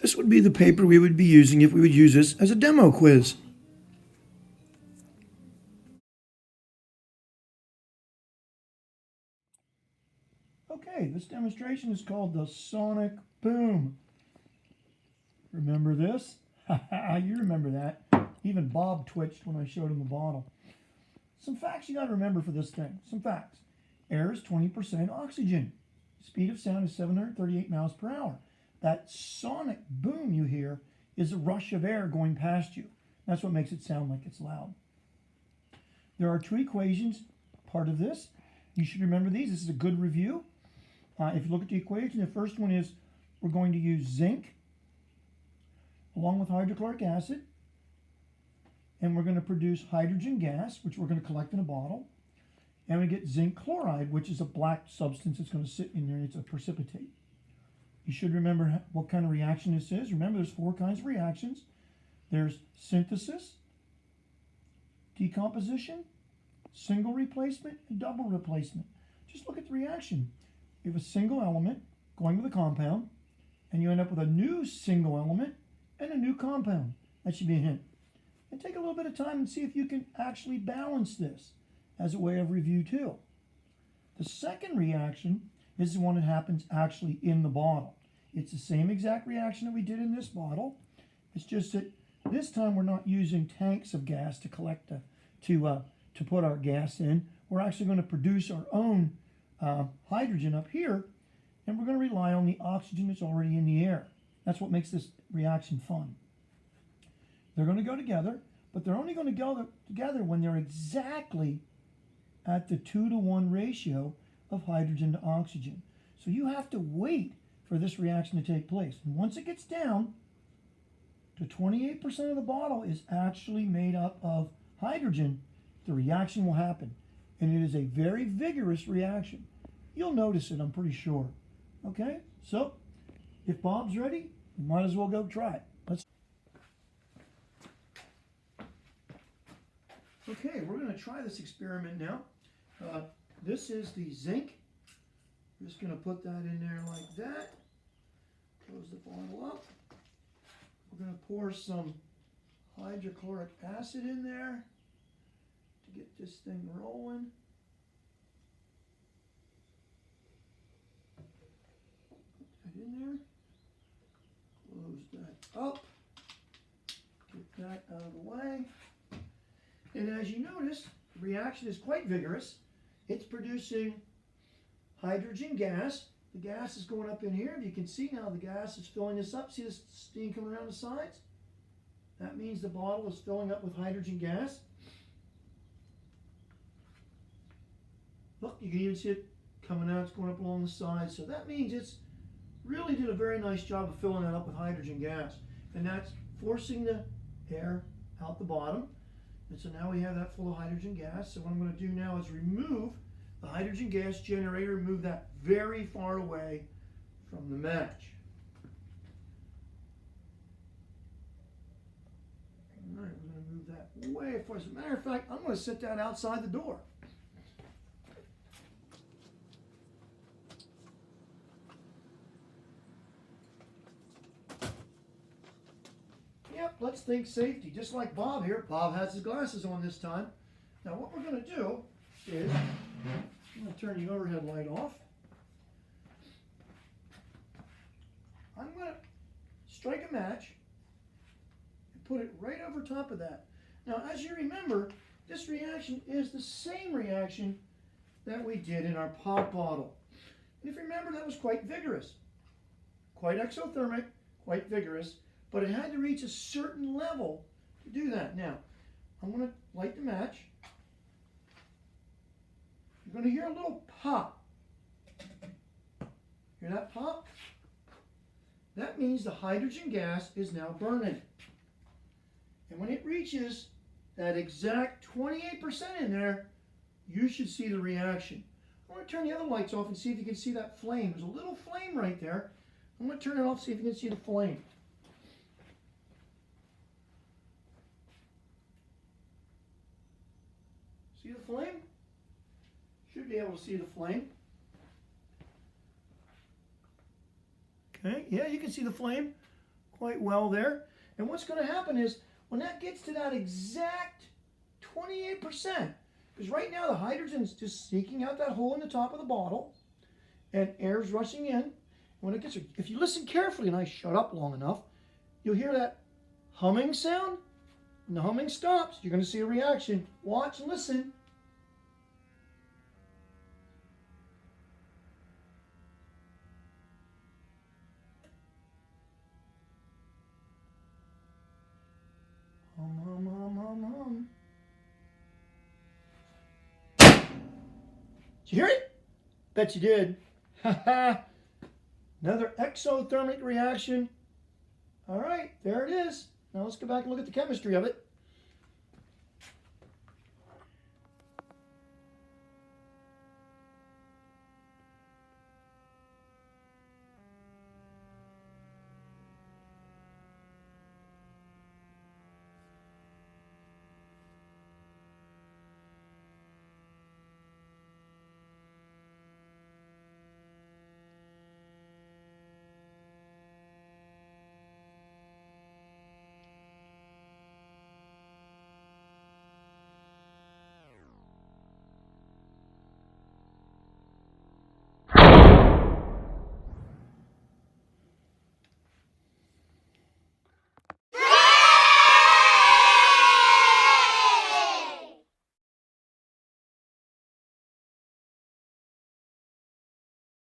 This would be the paper we would be using if we would use this as a demo quiz. Okay, this demonstration is called the Sonic Boom. Remember this? You remember that. Even Bob twitched when I showed him the bottle. Some facts you got to remember for this thing. Some facts. Air is 20% oxygen. Speed of sound is 738 miles per hour. That sonic boom you hear is a rush of air going past you. That's what makes it sound like it's loud. There are two equations part of this. You should remember these. This is a good review. If you look at the equation, the first one is we're going to use zinc along with hydrochloric acid, and we're going to produce hydrogen gas, which we're going to collect in a bottle, and we get zinc chloride, which is a black substance that's going to sit in there. It's a precipitate. You should remember what kind of reaction this is. Remember, there's four kinds of reactions. There's synthesis, decomposition, single replacement, and double replacement. Just look at the reaction. You have a single element going with a compound, and you end up with a new single element and a new compound. That should be a hint. And take a little bit of time and see if you can actually balance this as a way of review too. The second reaction is the one that happens actually in the bottle. It's the same exact reaction that we did in this bottle. It's just that this time we're not using tanks of gas to collect to put our gas in. We're actually going to produce our own hydrogen up here, and we're going to rely on the oxygen that's already in the air. That's what makes this reaction fun. They're going to go together, but they're only going to go together when they're exactly at the 2-to-1 ratio of hydrogen to oxygen. So you have to wait for this reaction to take place. And once it gets down to 28% of the bottle is actually made up of hydrogen, the reaction will happen. And it is a very vigorous reaction. You'll notice it, I'm pretty sure. Okay, so if Bob's ready, you might as well go try it. Okay, we're going to try this experiment now. This is the zinc. I'm just going to put that in there like that. Close the bottle up. We're going to pour some hydrochloric acid in there to get this thing rolling. Put that in there. Close that up. Get that out of the way. And as you notice, the reaction is quite vigorous. It's producing hydrogen gas. The gas is going up in here. If you can see now, the gas is filling this up. See this steam coming around the sides? That means the bottle is filling up with hydrogen gas. Look, you can even see it coming out. It's going up along the sides. So that means it's really did a very nice job of filling that up with hydrogen gas. And that's forcing the air out the bottom. And so now we have that full of hydrogen gas. So what I'm going to do now is remove the hydrogen gas generator, move that very far away from the match. All right, we're going to move that way far. As a matter of fact, I'm going to set that outside the door. Yep, let's think safety. Just like Bob here. Bob has his glasses on this time. Now what we're going to do is, I'm going to turn the overhead light off. I'm going to strike a match and put it right over top of that. Now, as you remember, this reaction is the same reaction that we did in our pop bottle. And if you remember, that was quite vigorous. Quite exothermic, quite vigorous, but it had to reach a certain level to do that. Now, I'm going to light the match. You're going to hear a little pop. Hear that pop? That means the hydrogen gas is now burning. And when it reaches that exact 28% in there, you should see the reaction. I'm going to turn the other lights off and see if you can see that flame. There's a little flame right there. I'm going to turn it off, see if you can see the flame. See the flame? Should be able to see the flame. Okay, yeah, you can see the flame quite well there. And what's going to happen is when that gets to that exact 28%, because right now the hydrogen's just seeking out that hole in the top of the bottle, and air's rushing in. When it gets, if you listen carefully, and I shut up long enough, you'll hear that humming sound. When the humming stops, you're going to see a reaction. Watch and listen. Hum, hum, hum, hum, hum. Did you hear it? Bet you did. Another exothermic reaction. All right, there it is. Now let's go back and look at the chemistry of it.